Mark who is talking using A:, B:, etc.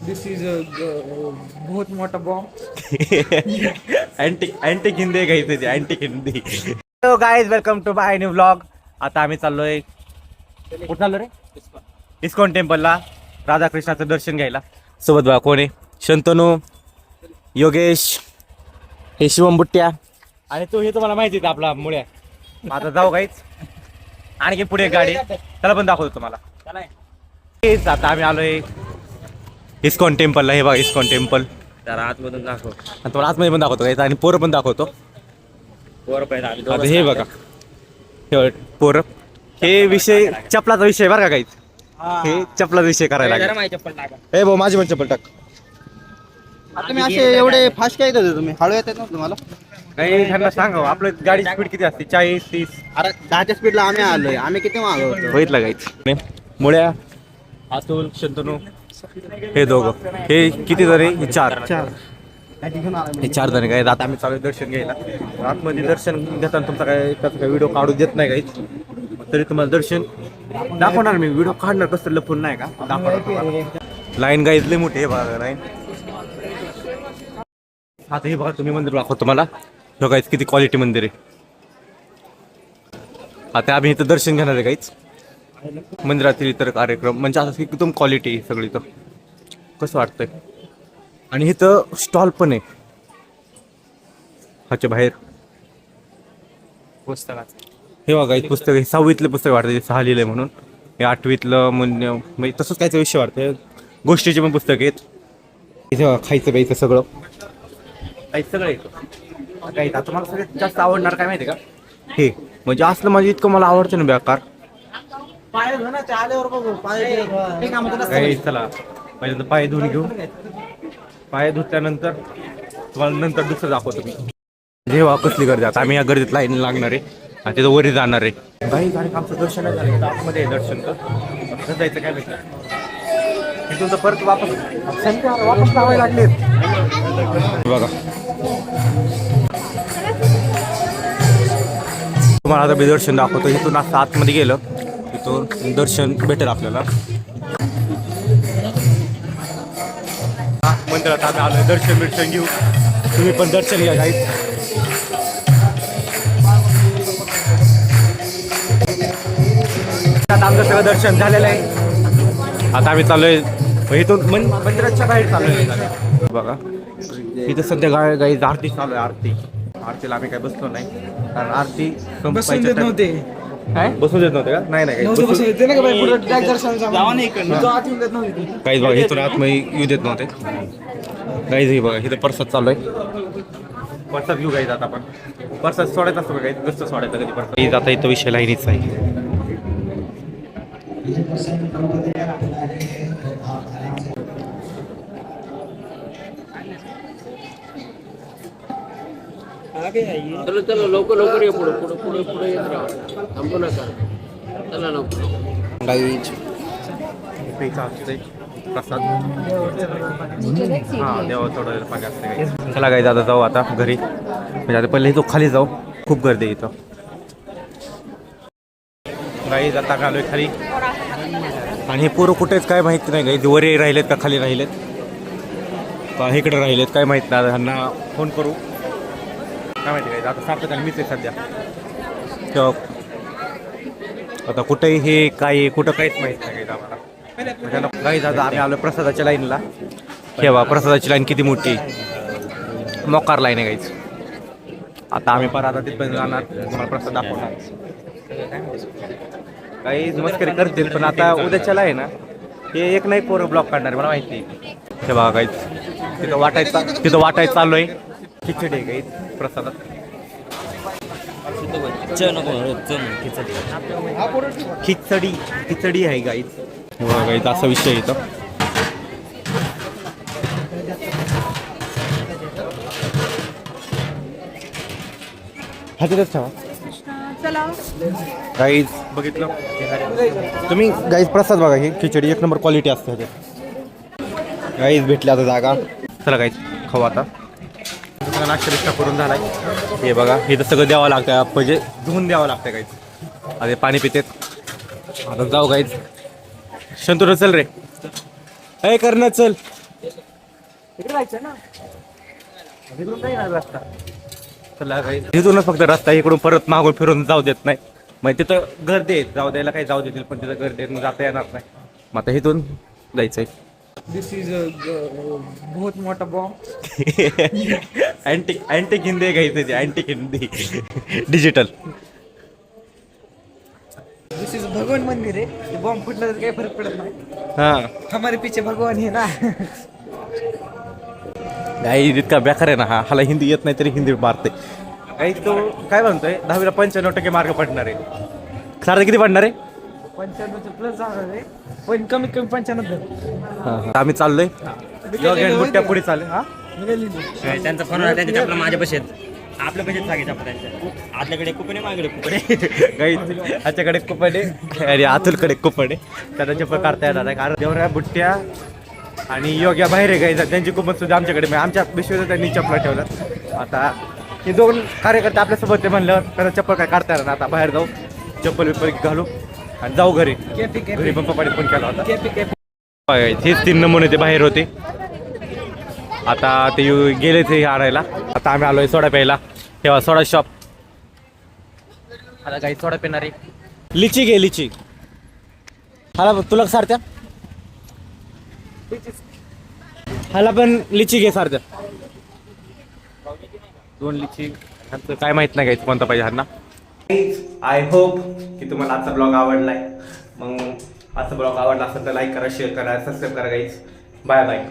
A: दिस is बहुत मोठा bomb.
B: Antique Hindi आहे काही त्याची antique Hindi. Hello guys, welcome to my new vlog. आता आम्ही चाललोय, कुठं चाललो रे? इस्कॉन टेम्पलला राधाकृष्णाचं दर्शन घ्यायला. सोबत बघा कोण आहे? शंतनू, योगेश, हे शिवम बुट्ट्या आणि तो हे तुम्हाला माहिती आहे आपला मुळ्या. आता जाऊ गाईच. आणखी पुढे एक गाडी, त्याला पण दाखवतो तुम्हाला. हेच आता आम्ही आलोय इस्कॉन टेम्पलला. हे बघा इस्कॉन टेम्पल.
A: त्याला आतमधून दाखव.
B: आणि तुम्हाला आतमध्ये पण दाखवतो गाईच आणि पोरं पण दाखवतो. आता हे बघा हे पोरं, हे विषय चपलाचा विषय बरं का गाईच. हे चपलाचा विषय करायला लागेल. हे भाऊ माझी पण चप्पल टाक.
C: तुम्ही असे एवढे फास्ट काय येतात तुम्ही? हळू येतात ना तुम्हाला?
B: काही त्यांना सांगा आपलं गाडी स्पीड किती असते? 40-30.
C: अरे 10च्या स्पीडला आम्ही आलोय. आम्ही किती मागं होतो?
B: बघितलं गाईच. मुळ्या, अतुल, शंतनू हे दोघं, हे किती जण? हे चार. हे 4 जण काय. आता आम्ही चालू दर्शन घ्यायला. आतमध्ये दर्शन घेताना तुमचा काय व्हिडिओ काढू देत नाही काहीच, तरी तुम्हाला दर्शन दाखवणार. मी व्हिडिओ काढणार कसं लपून नाही का दाखवणार. लाईन गाईज लई मोठी आहे बघा लाईन. आता हे बघा तुम्ही मंदिर दाखवतो तुम्हाला. बघायचं किती क्वालिटी मंदिर आहे. आता आम्ही इथं दर्शन घेणार आहे काहीच. मंदिरातील इतर कार्यक्रम म्हणजे असं एकदम क्वालिटी सगळी. तर कसं वाटतंय. आणि इथं स्टॉल पण आहे ह्याच्या बाहेर
A: पुस्तकाचं.
B: हे बघा इथं पुस्तक आहे. 6वीतलं पुस्तक वाटतं, 6 लिहिलंय म्हणून. हे 8वीतलं म्हणजे तसंच कायचा विषय वाटतं. गोष्टीचे पण पुस्तक आहेत. इथे बघा खायचं प्यायचं सगळं काही सगळं येतं. काही आता मला सगळ्यात जास्त आवडणार काय माहिती का? हे म्हणजे असलं म्हणजे इतकं मला आवडतं ना बेकार. चला पहिल्यांदा पाय धुवून घेऊ. पाय धुतल्यानंतर तुम्हाला नंतर दुसरं दाखवतो मी. जेव्हा कसली गर्दी. आता आम्ही या गर्दीत लाईन लागणार आहे आणि तिथं वरी जाणार आहे. काही गाडी आमचं दर्शन झालं आतमध्ये दर्शन तर जायचं काय भेटलं तिथून तर परत वापस लावायला लागले बघा. तुम्हाला आता मी दर्शन दाखवतो. इथून असं आतमध्ये गेलं तिथून दर्शन भेटेल आपल्याला. मंदिरात आम्ही आलोय दर्शन घेऊ. तुम्ही पण दर्शन घ्या काही. आमचं सगळं दर्शन झालेलं आहे. आता आम्ही चाललोय इथून मंदिराच्या बाहेर चाललोय बघा. इथं सध्या गाई आरती चालू आहे. आरतीला आम्ही काय बसलो नाही कारण आरती
A: बसून देत नव्हते.
B: काय बसून देत नव्हते का? नाही काहीच बघा इथून आतमध्ये येऊ देत नव्हते. काहीच बघा इथं प्रसाद चालू आहे. प्रसाद घेऊ गाईज. आता आपण प्रसाद सोडायचा असतो काही कसं सोडायचं कधी प्रसाद. आता इथं विषय लाईनीच आहे.
A: चलो चलो लवकर ये. पुढे येत राहा. थांबू नका. चला लवकर.
B: गाईज प्यायचा असते प्रसाद. हां देवा थोडं पाणी असते काही. चला गाईज आता जाऊ आता घरी. म्हणजे आता पहिले तो खाली जाऊ. खूप गर्दी इथं गाईज. आता आलोय खाली आणि हे पोरं कुठेच काय माहिती नाही गाईज. वरे राहिलेत का खाली राहिलेत का इकडे राहिलेत काय माहीत नाही. ह्यांना फोन करू काय माहिती काय. आता सारखं त्याला मीच आहे सध्या. आता कुठेही हे काय कुठं काहीच माहीत नाही काही आम्हाला. काही दादा आम्ही आलो प्रसादाच्या लाईनला. ठेवा प्रसादाची लाईन किती मोठी मोकार लाईन आहे काहीच. आता आम्ही परत आता तिथपर्यंत जाणार. तुम्हाला प्रसाद दाखवणार. काही मस्करी करतील पण आता उद्याच्याला आहे ना हे एक नाही पोरं ब्लॉक काढणार मला माहिती. ठेवा काहीच तिथं वाटायचं चालू आहे. खिचडी आहे काही प्रसादात. खिचडी आहे गाईच. गाईच असा विषय इथं. हा तिथंच ठेवा. गाईज बघितलं तुम्ही गाईज प्रसाद बघा. ही खिचडी 1 नंबर क्वालिटी असते. गाईज भेटली आता जागा. चला गाईज खाऊ आता. नाश्ता करून झालाय. हे बघा हे तर सगळं द्यावं लागतं म्हणजे धुवून द्यावं लागतं काहीच. अरे पाणी पितेत. आता जाऊ गाईज. शंतून चल रे. करणं चल. इकडे जायचं ना, इकडून नाही ना रस्ता. चला काही इथूनच फक्त रस्ता, इकडून परत मागून फिरून जाऊ देत नाही. मग तिथं गर्दी आहे, जाऊ द्यायला काही जाऊ देतील, पण तिथं गर्दी आहे, मग जाता येणार नाही. मग आता इथून जायचंय.
C: दिस इज बहुत मोठा बॉम्ब.
B: अँटिक हिंदी घ्यायचं, antique Hindi digital.
C: This is भगवान मंदिर आहे. बॉम्ब फुटला तर काही फरक पडत नाही.
B: हा
C: हमारे पीछे भगवान है ना.
B: काही इतका बेकार आहे ना हा, हाला हिंदी येत नाही तरी हिंदी मारते. काही तो काय म्हणतोय 10वीला 95% मार्क पडणार आहे. सारखं किती पडणार आहे?
C: 95 प्लस जाणार आहे, पण कमीत कमी 95.
B: आम्ही चाललोय बुट्ट्या पुढे चालले. हा
A: त्यांचा फोन आला, त्यांच्या आपला माझ्या पैसे आपल्या पैसे सांगायचे आपण त्यांच्या. आपल्याकडे कुपने माझ्याकडे कुपने.
B: काही ह्याच्याकडे कुपन आहे आणि अतुलकडे कुपन आहे. त्याला चप्पल काढता येणार आहे कारण देवऱ्या बुट्ट्या आणि योग्य बाहेर आहे गायचा, त्यांची कुपन सुद्धा आमच्याकडे म्हणजे आमच्या पिशवीत त्यांनी चप्पल ठेवलं. आता हे दोन कार्यकर्ते आपल्यासोबत ते म्हणल्यावर त्याला चप्पल काय काढता येणार. आता बाहेर जाऊ, चप्पल बिप्पल घालू आणि जाऊ घरी. घरी पण पप्पाने फोन केला होता. हेच 3 नमुने ते बाहेर होते, आता ते गेले ते आणायला. आता आम्ही आलोय सोडा प्यायला. तेव्हा सोडा शॉप. आता काही सोडा पिणार आहे. लिची घे लिची. हाला तुला सारत्या, हाला पण लिची घे सारत्या. 2 लिची. काय माहित नाही काय कोणता पाहिजे ह्यांना. आय होप की तुम्हाला आजचा ब्लॉग आवडलाय. मग आजचा ब्लॉग आवडला असेल तर लाईक करा, शेअर करा, सबस्क्राईब करा गाईज. Bye bye.